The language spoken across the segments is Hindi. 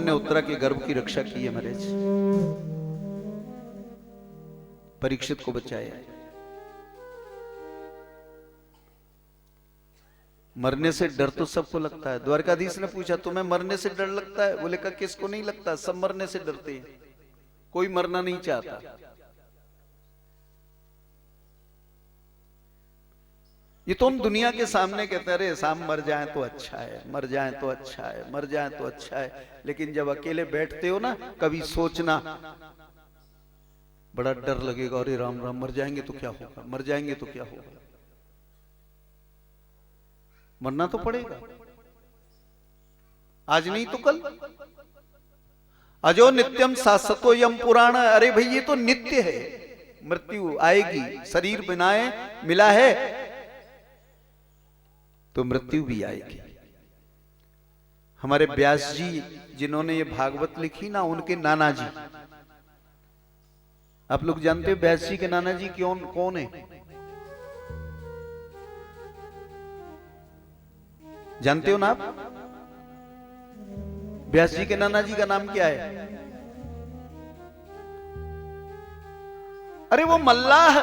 ने उत्तरा के गर्भ की रक्षा की है महाराज, परीक्षित को बचाया। मरने से डर तो सबको लगता है। द्वारकाधीश ने पूछा तुम्हें मरने से डर लगता है? बोले का किसको नहीं लगता, सब मरने से डरते हैं, कोई मरना नहीं चाहता। ये तो हम दुनिया के सामने कहते रहे साम मर जाए तो अच्छा है, मर जाए तो अच्छा है, मर जाए तो अच्छा है, लेकिन जब अकेले बैठते हो ना कभी सोचना बड़ा डर लगेगा, अरे राम राम मर जाएंगे तो क्या होगा, मर जाएंगे तो क्या होगा। मरना तो पड़ेगा, आज नहीं तो कल। अजो नित्यम शाश्वतो यम पुराण। अरे भाई ये तो नित्य है, मृत्यु आएगी, शरीर बनाए मिला है तो मृत्यु भी आएगी। हमारे व्यास जी जिन्होंने ये भागवत लिखी ना, उनके नाना जी, आप लोग जानते हो व्यास जी के नाना जी कौन है? जानते हो ना आप? व्यास जी के नाना जी का नाम क्या है? अरे वो मल्लाह,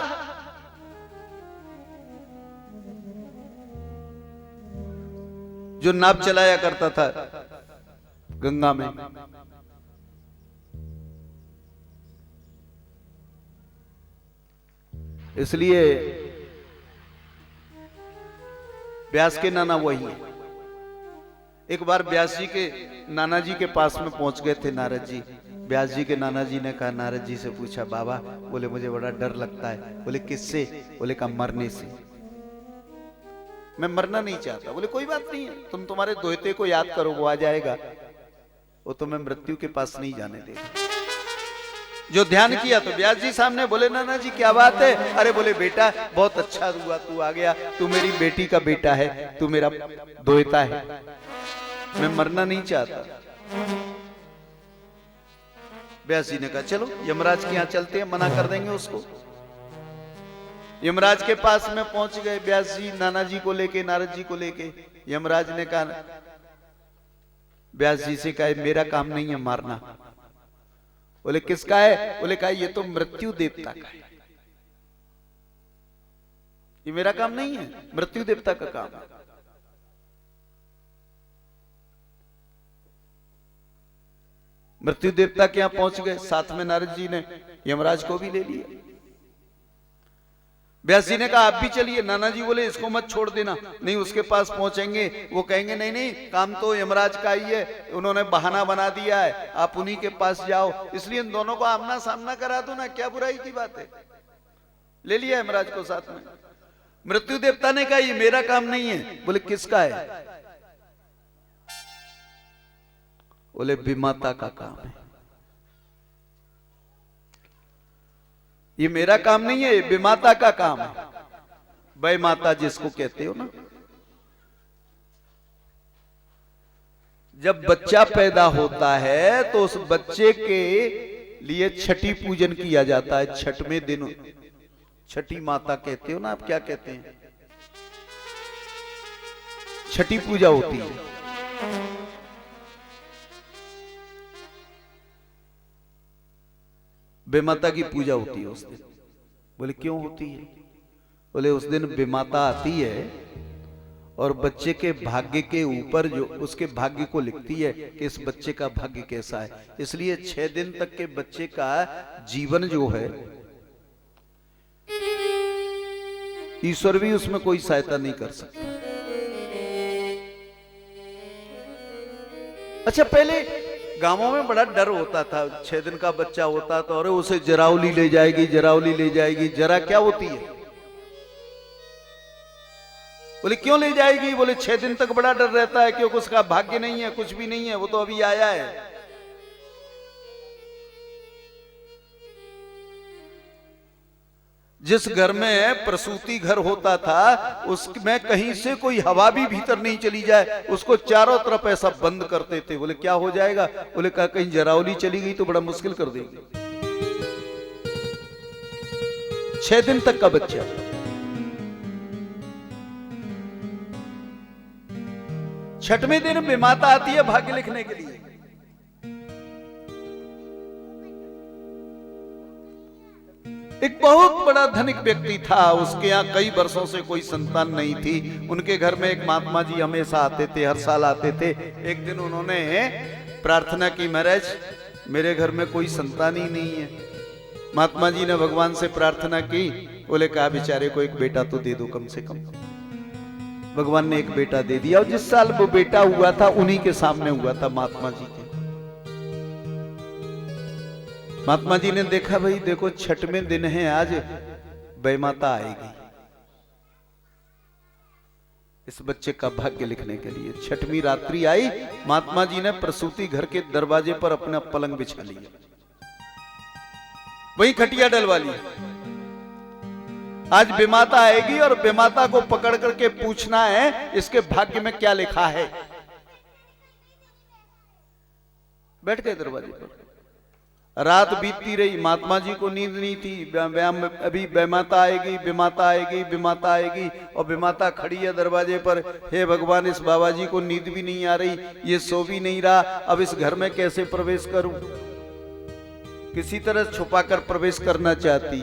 जो नाव चलाया करता था गंगा में। इसलिए व्यास के नाना वही है। एक बार व्यास जी के नाना जी के पास में पहुंच गए थे नारद जी। व्यास जी के नाना जी ने कहा, नारद जी से पूछा, बाबा, बोले मुझे बड़ा डर लगता है। बोले किससे? बोले का मरने से, मैं मरना नहीं चाहता। बोले कोई बात नहीं है, तुम तुम्हारे दोहते को याद करो, वो आ जाएगा, वो तुम्हें मृत्यु के पास नहीं जाने देगा। जो ध्यान किया तो व्यास जी सामने। बोले नाना जी क्या बात है? अरे बोले बेटा बहुत अच्छा हुआ तू आ गया, तू मेरी बेटी का बेटा है, तू मेरा दोहता है, मैं मरना नहीं चाहता। व्यास जी ने कहा चलो यमराज के यहां चलते हैं, मना कर देंगे उसको। यमराज के पास में पहुंच गए व्यास जी, नाना जी को लेके, नारद जी को लेके। यमराज ने कहा, व्यास जी से कहा मेरा काम नहीं है मारना। बोले किसका है? बोले कहा ये तो मृत्यु देवता का है, ये मेरा काम नहीं है, मृत्यु देवता का काम है। मृत्यु देवता के यहां पहुंच गए, साथ में नारद जी ने यमराज को भी ले लिया। व्यास जी ने कहा आप भी चलिए। नाना जी बोले इसको मत छोड़ देना, नहीं उसके पास पहुंचेंगे वो कहेंगे नहीं नहीं काम तो यमराज का ही है, उन्होंने बहाना बना दिया है, आप उन्हीं के पास जाओ। इसलिए इन दोनों को आमना सामना करा दो ना, क्या बुराई की बात है। ले लिया यमराज को साथ में। मृत्यु देवता ने कहा ये मेरा काम नहीं है। बोले किसका है? बोले विमाता का काम है, ये मेरा काम नहीं है, विमाता का काम है। वै माता जिसको कहते हो ना, जब बच्चा पैदा होता है तो उस बच्चे के लिए छठी पूजन किया जाता है। छठवें दिन छठी माता कहते हो ना, आप क्या कहते हैं? छठी पूजा होती है। बेमाता की पूजा होती है उस दिन। बोले क्यों होती है? बोले उस दिन बेमाता आती है और बच्चे के भाग्य के ऊपर जो उसके भाग्य को लिखती है कि इस बच्चे का भाग्य कैसा है। इसलिए 6 दिन तक के बच्चे का जीवन जो है, ईश्वर भी उसमें कोई सहायता नहीं कर सकता। अच्छा पहले गांवों में बड़ा डर होता था, 6 दिन का बच्चा होता तो अरे उसे जरावली ले जाएगी, जरावली ले जाएगी। जरा क्या होती है? बोले क्यों ले जाएगी? बोले 6 दिन तक बड़ा डर रहता है, क्योंकि उसका भाग्य नहीं है, कुछ भी नहीं है, वो तो अभी आया है। जिस घर में प्रसूति घर होता था उसमें कहीं से कोई हवा भी भीतर नहीं चली जाए, उसको चारों तरफ ऐसा बंद करते थे। बोले क्या हो जाएगा? बोले कहा कहीं जरावली चली गई तो बड़ा मुश्किल कर देगी। 6 दिन तक का बच्चा। छठवें दिन विमाता आती है भाग्य लिखने के लिए। एक बहुत बड़ा धनिक व्यक्ति था, उसके यहाँ कई वर्षों से कोई संतान नहीं थी। उनके घर में एक महात्मा जी हमेशा आते थे, हर साल आते थे। एक दिन उन्होंने प्रार्थना की, महाराज मेरे घर में कोई संतान ही नहीं है। महात्मा जी ने भगवान से प्रार्थना की, बोले कहा बेचारे को एक बेटा तो दे दो कम से कम। भगवान ने एक बेटा दे दिया, और जिस साल वो बेटा हुआ था उन्हीं के सामने हुआ था, महात्मा जी के। महात्मा जी ने देखा, भाई देखो छठवें दिन है आज, बैमाता आएगी इस बच्चे का भाग्य लिखने के लिए। छठवीं रात्रि आई, महात्मा जी ने प्रसूति घर के दरवाजे पर अपना पलंग बिछा लिया, वही खटिया डलवा ली। आज बेमाता आएगी और बेमाता को पकड़ करके पूछना है इसके भाग्य में क्या लिखा है। बैठ गए दरवाजे पर। रात बीतती रही, महात्मा जी को नींद नहीं थी। अभी बेमाता आएगी, बेमाता आएगी, बेमाता आएगी, और बेमाता खड़ी है दरवाजे पर। हे भगवान, इस बाबा जी को नींद भी नहीं आ रही, ये सो भी नहीं रहा, अब इस घर में कैसे प्रवेश करूं। किसी तरह छुपाकर प्रवेश करना चाहती।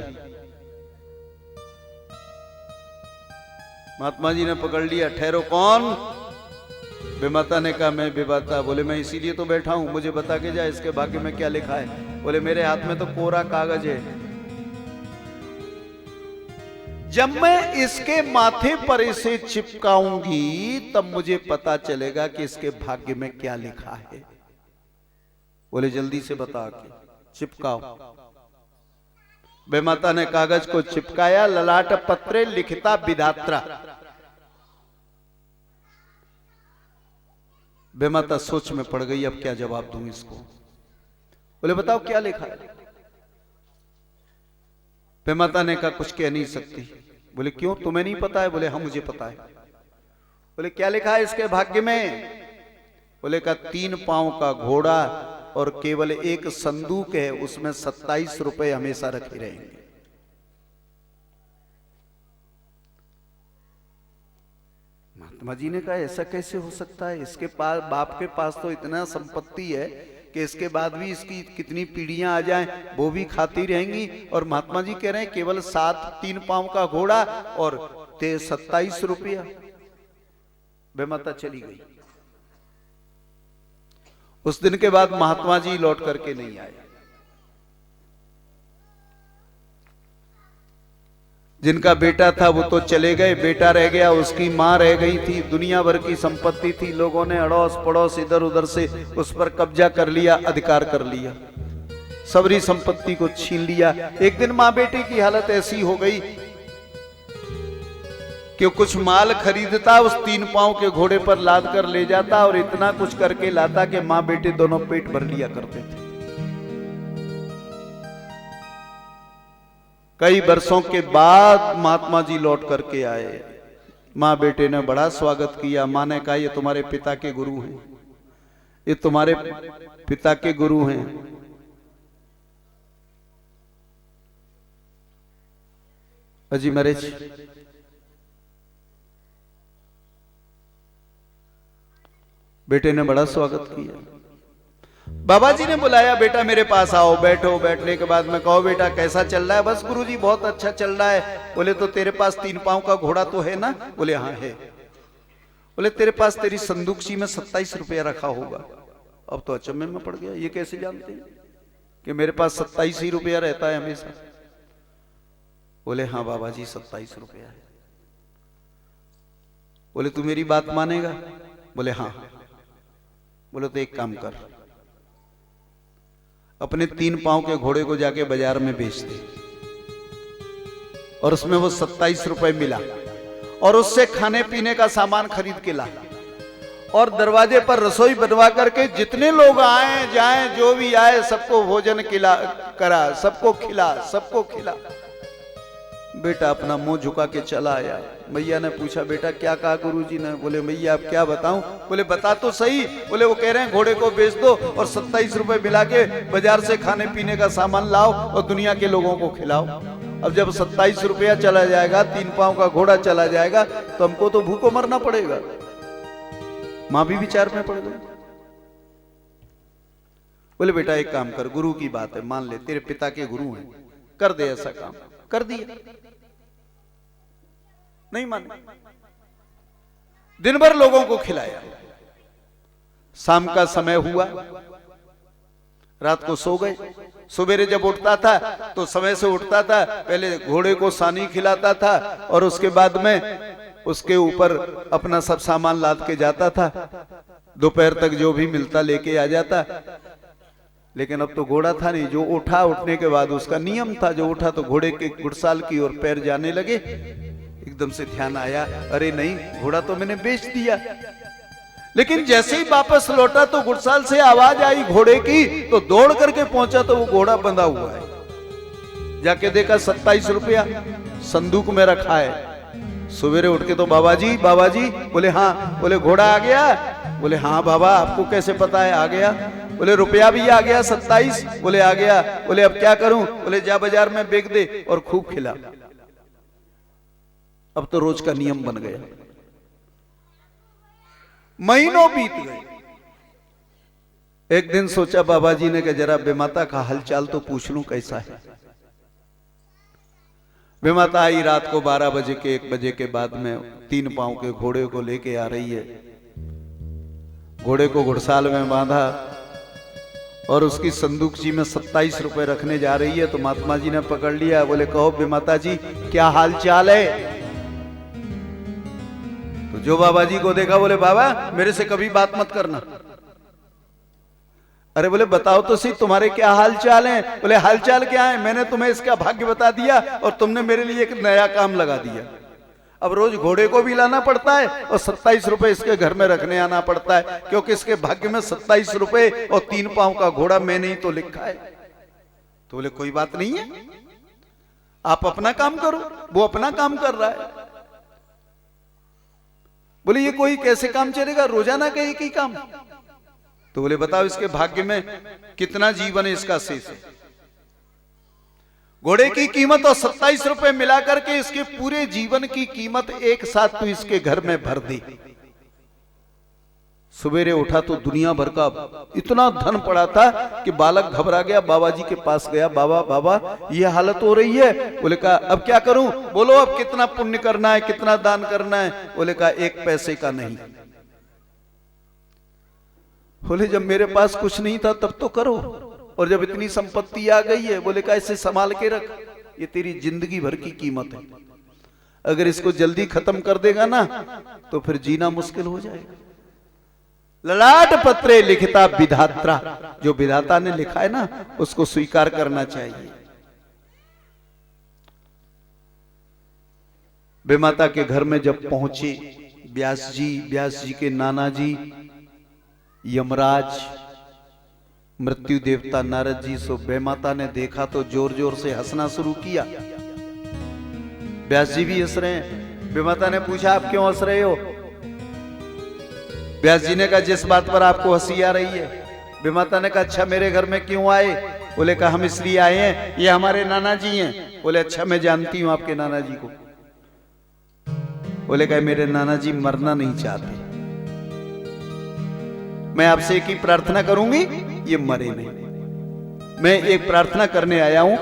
महात्मा जी ने पकड़ लिया, ठहरो कौन। बेमाता ने कहा मैं बेमाता। बोले मैं इसीलिए तो बैठा हूं, मुझे बता के जा इसके भाग्य में क्या लिखा है। बोले मेरे हाथ में तो कोरा कागज है, जब मैं इसके माथे पर इसे चिपकाऊंगी तब मुझे पता चलेगा कि इसके भाग्य में क्या लिखा है। बोले जल्दी से बता के चिपकाओ। बेमाता ने कागज को चिपकाया, ललाट पत्रे लिखिता विधात्रा। बेमाता सोच में पड़ गई, अब क्या जवाब दूं इसको। बोले बताओ क्या लिखा है। बेमाता ने कहा कुछ कह नहीं सकती। बोले क्यों, तुम्हें नहीं पता है। बोले हाँ मुझे पता है। बोले क्या लिखा है इसके भाग्य में। बोले का 3 पांव का घोड़ा और केवल एक संदूक है, उसमें 27 रुपए हमेशा रखे रहेंगे। महात्मा जी ने कहा ऐसा कैसे हो सकता है, इसके पास बाप के पास तो इतना संपत्ति है कि इसके बाद भी इसकी कितनी पीढ़ियां आ जाएं वो भी खाती रहेंगी, और महात्मा जी कह रहे हैं केवल 3 पांव का घोड़ा और 27 रुपया। बेमाता चली गई। उस दिन के बाद महात्मा जी लौट करके नहीं आए। जिनका बेटा था वो तो चले गए, बेटा रह गया, उसकी मां रह गई थी, दुनिया भर की संपत्ति थी। लोगों ने अड़ोस पड़ोस इधर उधर से उस पर कब्जा कर लिया, अधिकार कर लिया, सबरी संपत्ति को छीन लिया। एक दिन मां बेटे की हालत ऐसी हो गई कि कुछ माल खरीदता, उस 3 पांव के घोड़े पर लाद कर ले जाता और इतना कुछ करके लाता कि मां बेटे दोनों पेट भर लिया करते थे। कई वर्षों के बाद महात्मा जी लौट करके आए। मां बेटे ने बड़ा स्वागत किया। मां ने कहा ये तुम्हारे पिता के गुरु हैं, ये तुम्हारे पिता के गुरु हैं। अजी महाराज बेटे ने बड़ा स्वागत किया। बाबा जी ने बुलाया, बेटा मेरे पास आओ, बैठो। बैठने के बाद में कहो बेटा कैसा चल रहा है। बस गुरुजी बहुत अच्छा चल रहा है। बोले तो तेरे पास 3 पांव का घोड़ा तो है ना। बोले हाँ है। बोले तेरे पास तेरी संदूकची में 27 रुपया रखा होगा। अब तो अचंभे में पड़ गया, ये कैसे जानते हैं कि मेरे पास 27 ही रुपया रहता है हमेशा। बोले हाँ बाबा जी 27 रुपया है। बोले तू मेरी बात मानेगा। बोले हाँ। बोले तो एक काम कर, अपने 3 पांव के घोड़े को जाके बाजार में बेच दे, और उसमें वो 27 रुपए मिला, और उससे खाने पीने का सामान खरीद के ला, और दरवाजे पर रसोई बनवा करके जितने लोग आए जाएं, जो भी आए सबको भोजन करा, सबको खिला। बेटा अपना मुंह झुका के चला आया। मैया ने पूछा बेटा क्या कहा गुरुजी ने। बोले मैया अब क्या बताऊं। बोले बता तो सही। बोले वो कह रहे हैं घोड़े को बेच दो और 27 रुपए मिला के बाजार से खाने पीने का सामान लाओ और दुनिया के लोगों को खिलाओ। अब जब 27 रुपया चला जाएगा, 3 पांव का घोड़ा चला जाएगा, तो हमको तो भूखों मरना पड़ेगा। मां भी विचार में पड़ गई। बोले बेटा एक काम कर, गुरु की बात है मान ले, तेरे पिता के गुरु हैं, कर दे ऐसा काम। कर दिया, नहीं माने। दिन भर लोगों को खिलाया। शाम का समय हुआ, रात को सो गए। सवेरे जब उठता था तो समय से उठता था, पहले घोड़े को सानी खिलाता था और उसके बाद में उसके ऊपर अपना सब सामान लाद के जाता था। दोपहर तक जो भी मिलता लेके आ जाता। लेकिन अब तो घोड़ा था नहीं, जो उठा उठने के बाद उसका नियम था, जो उठा तो घोड़े के गुड़साल की ओर पैर जाने लगे। एकदम से ध्यान आया, अरे नहीं, घोड़ा तो मैंने बेच दिया। लेकिन जैसे ही वापस लौटा तो गुड़साल से आवाज आई घोड़े की, तो दौड़ करके पहुंचा तो वो घोड़ा बंधा हुआ है। जाके देखा 27 रुपया संदूक में रखा है। सवेरे उठ के तो बाबा जी बोले हाँ। बोले घोड़ा आ गया? बोले हाँ बाबा, आपको कैसे पता है? आ गया। बोले रुपया भी आ गया 27? बोले आ गया। बोले अब क्या करूं? बोले जा बाजार में बेच दे और खूब खिला। अब तो रोज का नियम बन गया। महीनों बीत गए। एक दिन सोचा बाबा जी ने कि जरा बेमाता का हालचाल तो पूछ लूं कैसा है। बेमाता आई रात को 12 बजे के 1 बजे के बाद में 3 पांव के घोड़े को लेके आ रही है। घोड़े को घुड़साल में बांधा और उसकी संदूकची में 27 रुपए रखने जा रही है। तो महात्मा जी ने पकड़ लिया। बोले कहो बेमाता जी क्या हाल चाल है? तो जो बाबा जी को देखा बोले बाबा मेरे से कभी बात मत करना। अरे बोले बताओ तो सही तुम्हारे क्या हाल चाल हैं? बोले हाल चाल क्या है, मैंने तुम्हें इसका भाग्य बता दिया और तुमने मेरे लिए एक नया काम लगा दिया। अब रोज घोड़े को भी लाना पड़ता है और 27 रुपए इसके घर में रखने आना पड़ता है, क्योंकि इसके भाग्य में 27 रुपए और 3 पांव का घोड़ा मैंने ही तो लिखा है। तो बोले कोई बात नहीं है, आप अपना काम करो, वो अपना काम कर रहा है। बोले ये कोई कैसे काम चलेगा, रोजाना का एक ही काम? तो बोले बताओ इसके भाग्य में कितना जीवन है इसका शेष है। घोड़े की कीमत और 27 रुपए मिला करके इसके पूरे जीवन की कीमत एक साथ तो इसके घर में भर दी। सवेरे उठा तो दुनिया भर का इतना धन पड़ा था कि बालक घबरा गया, बाबा जी के पास गया। बाबा ये हालत हो रही है। बोले कहा अब क्या करूं? बोलो अब कितना पुण्य करना है, कितना दान करना है? बोले कहा 1 पैसे का नहीं। बोले जब मेरे पास कुछ नहीं था तब तो करो, और जब इतनी संपत्ति आ गई है, बोले कहा इसे संभाल के रख, ये तेरी जिंदगी भर की कीमत है। अगर इसको जल्दी खत्म कर देगा ना तो फिर जीना मुश्किल हो जाएगा। ललाट पत्रे लिखिता विधात्रा, जो विधाता ने लिखा है ना उसको स्वीकार करना चाहिए। बेमाता के घर में जब पहुंचे व्यास जी के नाना जी, यमराज, मृत्यु देवता नारद जी, सो बेमाता ने देखा तो जोर जोर से हंसना शुरू किया। व्यास जी भी हंस रहे हैं। बेमाता ने पूछा आप क्यों हंस रहे हो? व्यास जी ने कहा जिस बात पर आपको हंसी आ रही है। बेमाता ने कहा अच्छा मेरे घर में क्यों आए? बोले कहा हम इसलिए आए हैं, ये हमारे नाना जी हैं। बोले अच्छा मैं जानती हूं आपके नाना जी को। बोले कहा मेरे नाना जी मरना नहीं चाहते, मैं आपसे एक ही प्रार्थना करूंगी, ये मरे नहीं। मैं एक प्रार्थना करने आया हूं,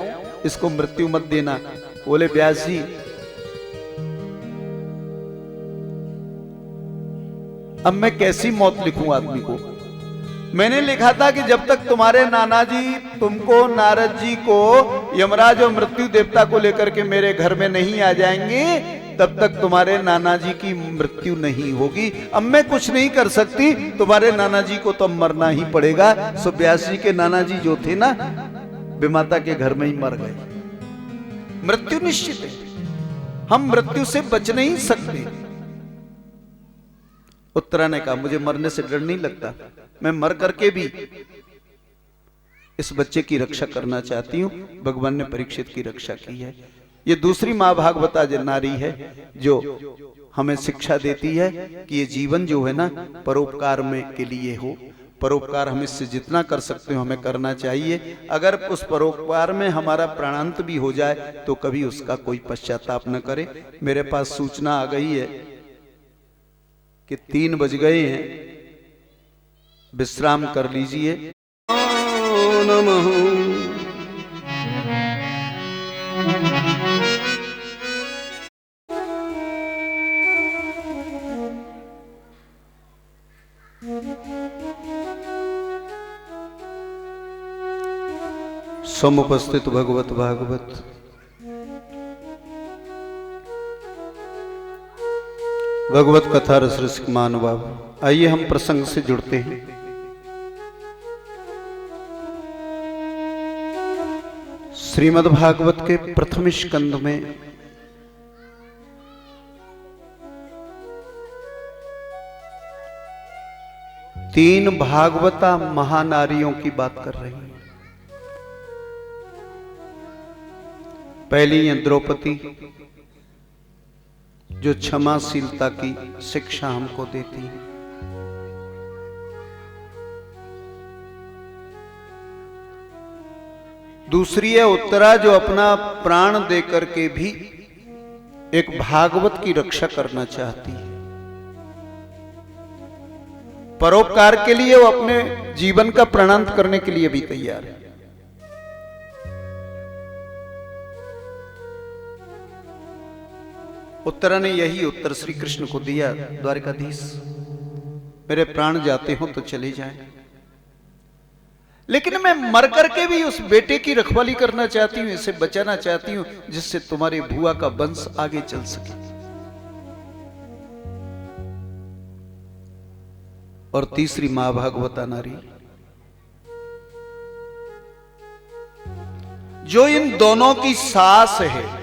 इसको मृत्यु मत देना। बोले व्यास जी अब मैं कैसी मौत लिखूं आदमी को? मैंने लिखा था कि जब तक तुम्हारे नाना जी तुमको, नारद जी को, यमराज और मृत्यु देवता को लेकर के मेरे घर में नहीं आ जाएंगे तब तक तुम्हारे नाना जी की मृत्यु नहीं होगी। अब मैं कुछ नहीं कर सकती, तुम्हारे नाना जी को तो मरना ही पड़ेगा। सो व्यास जी के नाना जी जो थे ना बेमाता के घर में ही मर गए। मृत्यु निश्चित है, हम मृत्यु से बच नहीं सकते। उत्तरा ने कहा मुझे मरने से डर नहीं लगता, मैं मर करके भी इस बच्चे की रक्षा करना चाहती हूं। भगवान ने परीक्षित की रक्षा की है। ये दूसरी मां भागवता नारी है जो हमें शिक्षा देती है कि ये जीवन जो है ना परोपकार में के लिए हो। परोपकार हम इससे जितना कर सकते हो हमें करना चाहिए। अगर उस परोपकार में हमारा प्राणांत भी हो जाए तो कभी उसका कोई पश्चाताप न करे। मेरे पास सूचना आ गई है कि 3 बज गए हैं, विश्राम कर लीजिए। नमः समुपस्थित भगवत भागवत भगवत कथा रस रसिक महानुभाव, आइए हम प्रसंग से जुड़ते हैं। श्रीमद् भागवत के प्रथम स्कंद में तीन भागवता महानारियों की बात कर रही हैं। पहली है द्रौपदी, जो क्षमाशीलता की शिक्षा हमको देती है। दूसरी है उत्तरा, जो अपना प्राण देकर के भी एक भागवत की रक्षा करना चाहती है। परोपकार के लिए वो अपने जीवन का प्राणांत करने के लिए भी तैयार है। उत्तरा ने यही उत्तर श्री कृष्ण को दिया, द्वारिकाधीश मेरे प्राण जाते हो तो चले जाएं, लेकिन मैं मर करके भी उस बेटे की रखवाली करना चाहती हूं, इसे बचाना चाहती हूं, जिससे तुम्हारे भुआ का वंश आगे चल सके। और तीसरी मां भागवता नारी, जो इन दोनों की सास है,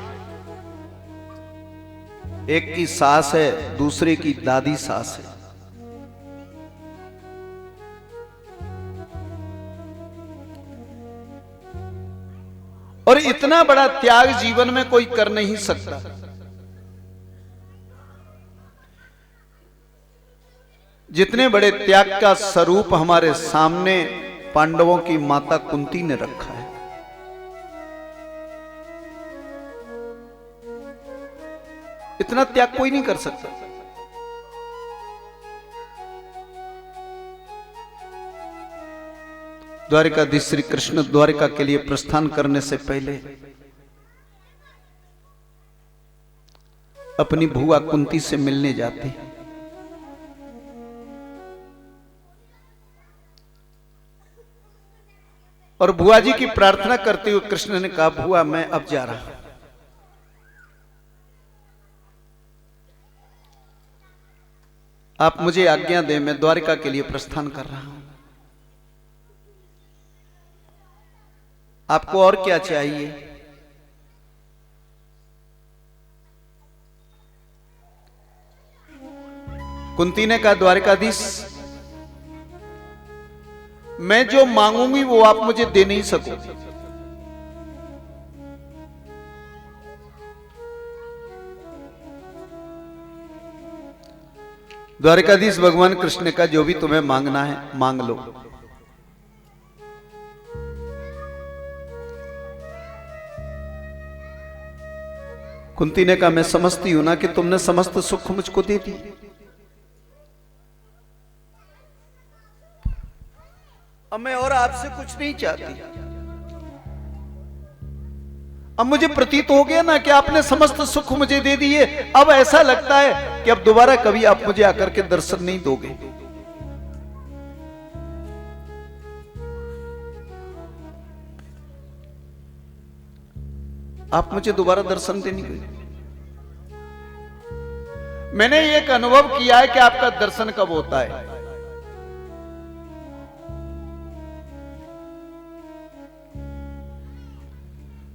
एक की सास है, दूसरे की दादी सास है। और इतना बड़ा त्याग जीवन में कोई कर नहीं सकता। जितने बड़े त्याग का स्वरूप हमारे सामने पांडवों की माता कुंती ने रखा है। इतना त्याग कोई नहीं कर सकता। द्वारिकाधीश श्री कृष्ण द्वारिका के लिए प्रस्थान करने से पहले अपनी भुआ कुंती से मिलने जाते हैं। और भुआ जी की प्रार्थना करते हुए कृष्ण ने कहा, भुआ मैं अब जा रहा हूं, आप मुझे आज्ञा दें, मैं द्वारिका के लिए प्रस्थान कर रहा हूं। आपको और क्या चाहिए? कुंती ने कहा, द्वारिकाधीश मैं जो मांगूंगी वो आप मुझे दे नहीं सकोगे। द्वारिकाधीश भगवान कृष्ण ने कहा, जो भी तुम्हें मांगना है मांग लो। कुंती ने कहा, मैं समझती हूं ना कि तुमने समस्त सुख मुझको दे दी। अब मैं और आपसे कुछ नहीं चाहती। अब मुझे प्रतीत हो गया ना कि आपने समस्त सुख मुझे दे दिए। अब ऐसा लगता है कि अब दोबारा कभी आप मुझे आकर के दर्शन नहीं दोगे। आप मुझे दोबारा दर्शन देने गए। मैंने एक अनुभव किया है कि आपका दर्शन कब होता है।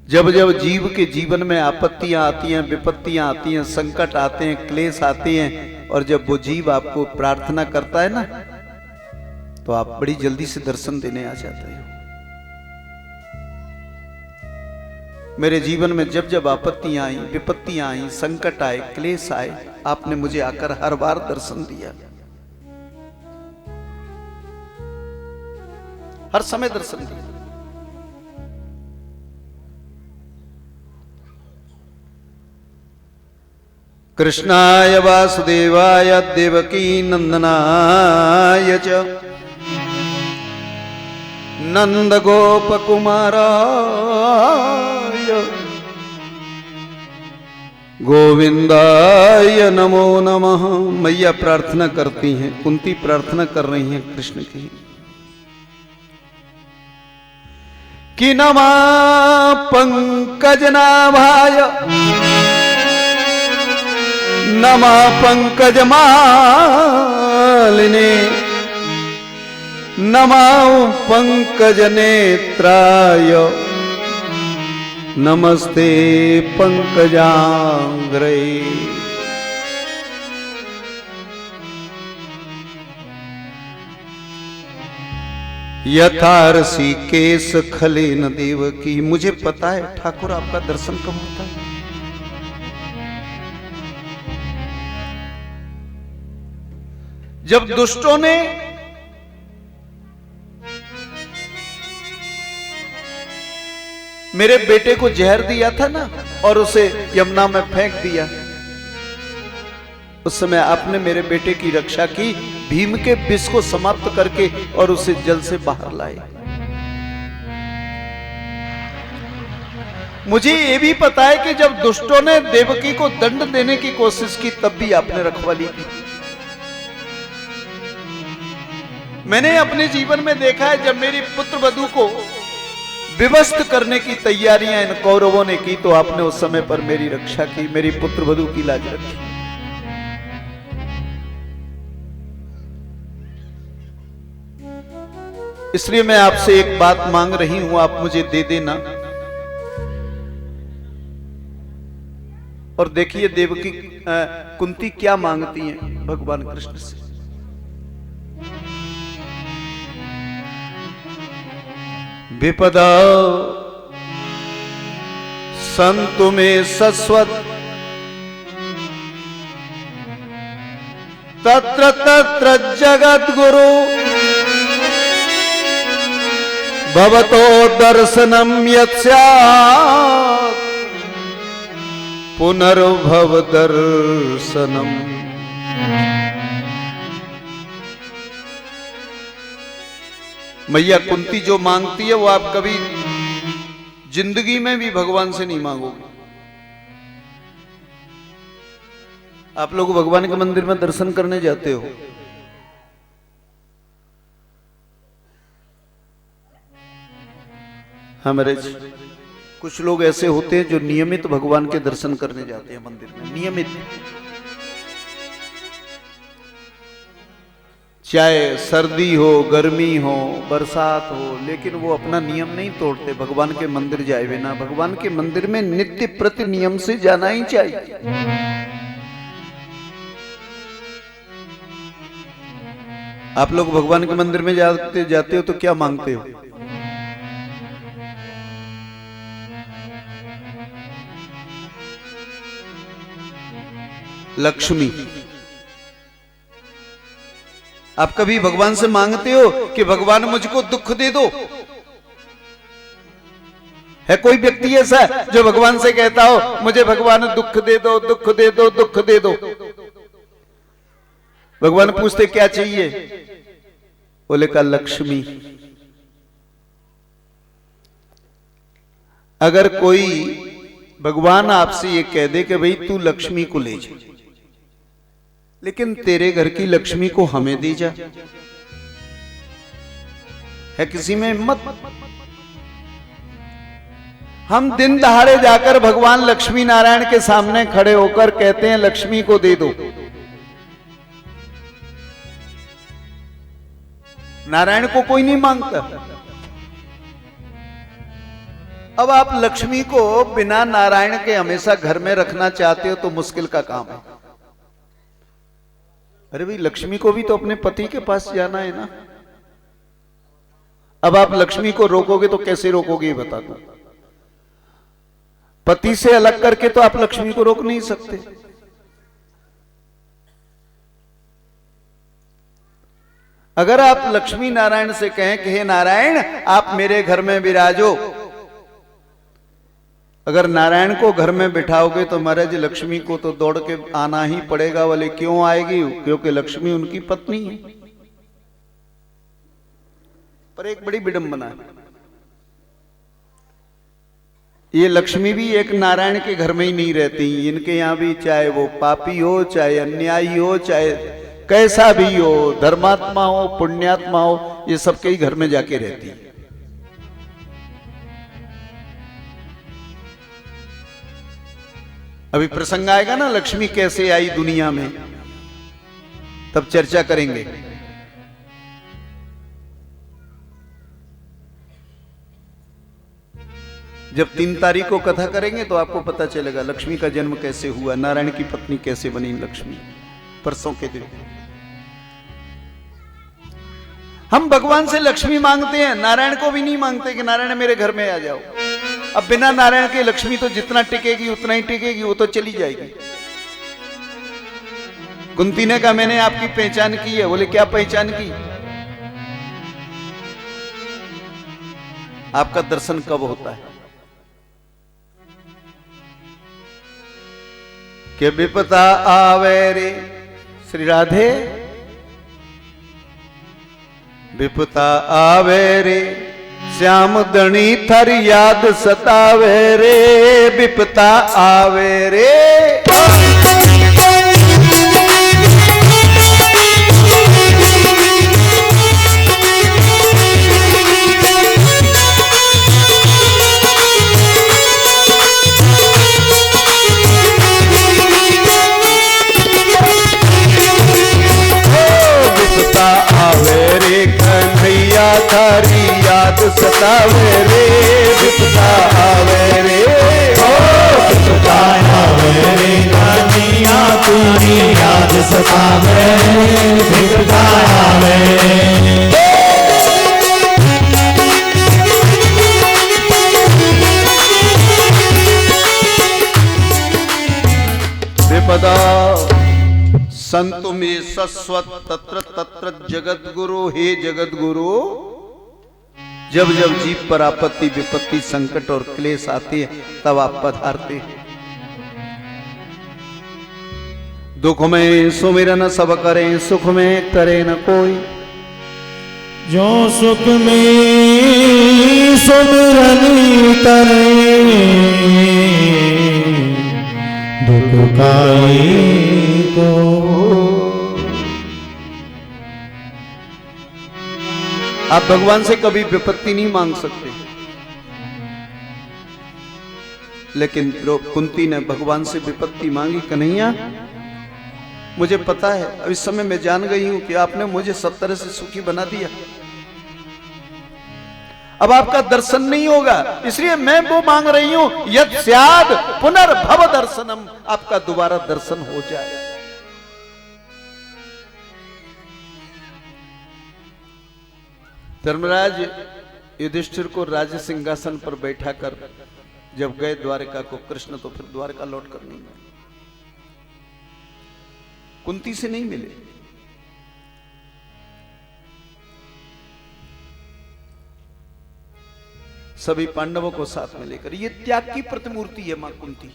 जब जब जीव के जीवन में आपत्तियां आती हैं, विपत्तियां आती हैं, संकट आते हैं, क्लेश आते हैं, और जब वो जीव आपको प्रार्थना करता है ना, तो आप बड़ी जल्दी से दर्शन देने आ जाते हैं। मेरे जीवन में जब जब आपत्तियां आई, विपत्तियां आई, संकट आए, क्लेश आए, आपने मुझे आकर हर बार दर्शन दिया। हर समय दर्शन दिया। कृष्णाय वासुदेवाय देवकी नंदनाय च नंद गोप कुमाराय गोविंदाय नमो नमः। मैया प्रार्थना करती हैं, कुंती प्रार्थना कर रही हैं कृष्ण की कि नमा पंकजनाभाय नमा पंकजमालिने नमा पंकजनेत्राय नमस्ते पंकजांग्रे। यथारसी केश खलेन देवकी। मुझे पता है ठाकुर आपका दर्शन कब होता है। जब दुष्टों ने मेरे बेटे को जहर दिया था ना और उसे यमुना में फेंक दिया, उस समय आपने मेरे बेटे की रक्षा की, भीम के विष को समाप्त करके और उसे जल से बाहर लाए। मुझे ये भी पता है कि जब दुष्टों ने देवकी को दंड देने की कोशिश की तब भी आपने रखवाली की। मैंने अपने जीवन में देखा है जब मेरी पुत्र वधू को विवस्त करने की तैयारियां इन कौरवों ने की तो आपने उस समय पर मेरी रक्षा की, मेरी पुत्र वधू की लाज रखी। इसलिए मैं आपसे एक बात मांग रही हूं, आप मुझे दे देना। और देखिए देवकी कुंती क्या मांगती हैं भगवान कृष्ण से। विपदा संतु में सस्वत तत्र तत्र जगत गुरु भवतो दर्शनम यत्स्यात् पुनर्भव दर्शनम। मैया कुंती जो मांगती है वो आप कभी जिंदगी में भी भगवान से नहीं मांगोगे। आप लोग भगवान के मंदिर में दर्शन करने जाते हो, हमारे कुछ लोग ऐसे होते हैं जो नियमित भगवान के दर्शन करने जाते हैं मंदिर में, नियमित, चाहे सर्दी हो, गर्मी हो, बरसात हो, लेकिन वो अपना नियम नहीं तोड़ते, भगवान के मंदिर जाए बिना। भगवान के मंदिर में नित्य प्रति नियम से जाना ही चाहिए। आप लोग भगवान के मंदिर में जाते हो तो क्या मांगते हो? लक्ष्मी। आप कभी भगवान से मांगते हो कि भगवान मुझको दुख दे दो? है कोई व्यक्ति ऐसा जो भगवान से कहता हो मुझे भगवान दुख दे दो, दुख दे दो, दुख दे दो? भगवान पूछते क्या चाहिए? बोले का लक्ष्मी। अगर कोई भगवान आपसे ये कह दे कि भाई तू लक्ष्मी को ले जा, लेकिन तेरे घर की लक्ष्मी को हमें दे जा, है किसी में हिम्मत? हम दिन दहाड़े जाकर भगवान लक्ष्मी नारायण के सामने खड़े होकर कहते हैं लक्ष्मी को दे दो। नारायण को कोई नहीं मांगता। अब आप लक्ष्मी को बिना नारायण के हमेशा घर में रखना चाहते हो तो मुश्किल का काम है। अरे भाई लक्ष्मी को भी तो अपने पति के पास जाना है ना। अब आप लक्ष्मी को रोकोगे तो कैसे रोकोगे ये बता दो। पति से अलग करके तो आप लक्ष्मी को रोक नहीं सकते। अगर आप लक्ष्मी नारायण से कहें कि हे नारायण आप मेरे घर में विराजो, अगर नारायण को घर में बिठाओगे तो महाराज लक्ष्मी को तो दौड़ के आना ही पड़ेगा। बोले क्यों आएगी? क्योंकि लक्ष्मी उनकी पत्नी है। पर एक बड़ी विडंबना है, ये लक्ष्मी भी एक नारायण के घर में ही नहीं रहती। इनके यहां भी चाहे वो पापी हो, चाहे अन्यायी हो, चाहे कैसा भी हो, धर्मात्मा हो, पुण्यात्मा हो, ये सबके ही घर में जाके रहती है। अभी प्रसंग आएगा ना लक्ष्मी कैसे आई दुनिया में, तब चर्चा करेंगे। जब 3 तारीख को कथा करेंगे तो आपको पता चलेगा लक्ष्मी का जन्म कैसे हुआ, नारायण की पत्नी कैसे बनी लक्ष्मी। परसों के दिन हम भगवान से लक्ष्मी मांगते हैं, नारायण को भी नहीं मांगते कि नारायण मेरे घर में आ जाओ। अब बिना नारायण के लक्ष्मी तो जितना टिकेगी उतना ही टिकेगी, वो तो चली जाएगी। कुंती ने कहा मैंने आपकी पहचान की है। बोले क्या पहचान की? आपका दर्शन कब होता है? कि विपता आवे रे श्री राधे, विपता आवे रे श्याम धनी थर याद सतावे रे, विपता आवे रे। कन्हैया थारी याद सतावे रे, विपता आवे रे। ओ विपता आवे रे कन्हैया थारी याद सतावे रे, विपता आवे। विपदा संतु में सस्वत तत्र तत्र जगत गुरु। हे जगत गुरु, जब जब जीव पर आपत्ति विपत्ति संकट और क्लेश आते हैं तब आप पधारते। दुख में सुमिरन सब करें, सुख में करे न कोई। जो सुख में सुमिरन करे, दुख काई को। आप भगवान से कभी विपत्ति नहीं मांग सकते, लेकिन कुंती ने भगवान से विपत्ति मांगी। कन्हैया मुझे पता है, अब इस समय मैं जान गई हूं कि आपने मुझे सब तरह से सुखी बना दिया, अब आपका दर्शन नहीं होगा, इसलिए मैं वो मांग रही हूं यत् स्याद पुनर्भव दर्शनम, आपका दोबारा दर्शन हो जाए। धर्मराज युधिष्ठिर को राज्य सिंहासन पर बैठा कर जब गए द्वारका को कृष्ण, तो फिर द्वारका लौट कर नहीं गए, कुंती से नहीं मिले। सभी पांडवों को साथ में लेकर, ये त्याग की प्रतिमूर्ति है मां कुंती।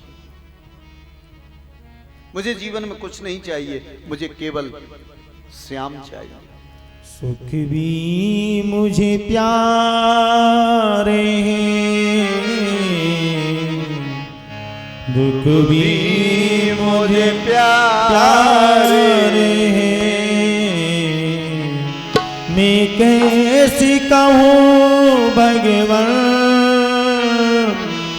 मुझे जीवन में कुछ नहीं चाहिए, मुझे केवल श्याम चाहिए। सुख भी मुझे प्यारे हैं, दुख भी मुझे प्यारे हैं। मैं कैसी कहूँ भगवान,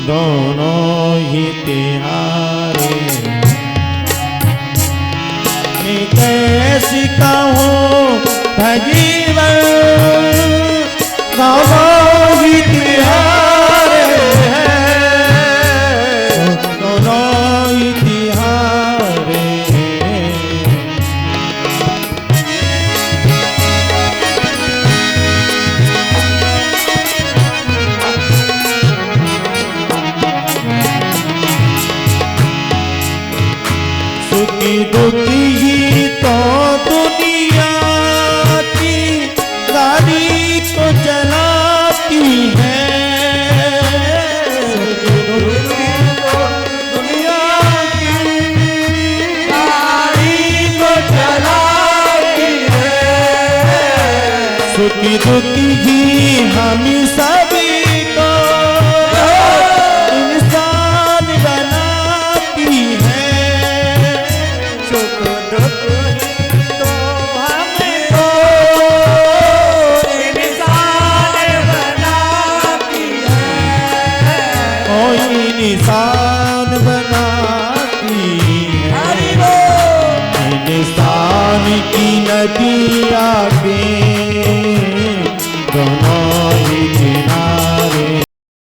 दोनों ही तिहारे। मैं कैसी कहूँ भगवान, दोनों ही तिहारे हैं, दोनों ही तिहारे हैं। सुखी दुखी ही तो दुनिया की गाड़ी तो चलाती है, दुनिया की गाड़ी तो चलाती है। सुखी दुखी ही हम सभी को इंसान बनाती है। सुख दुख तो हमको इंसान बनाती है, कोई इंसान बनाती नदिया के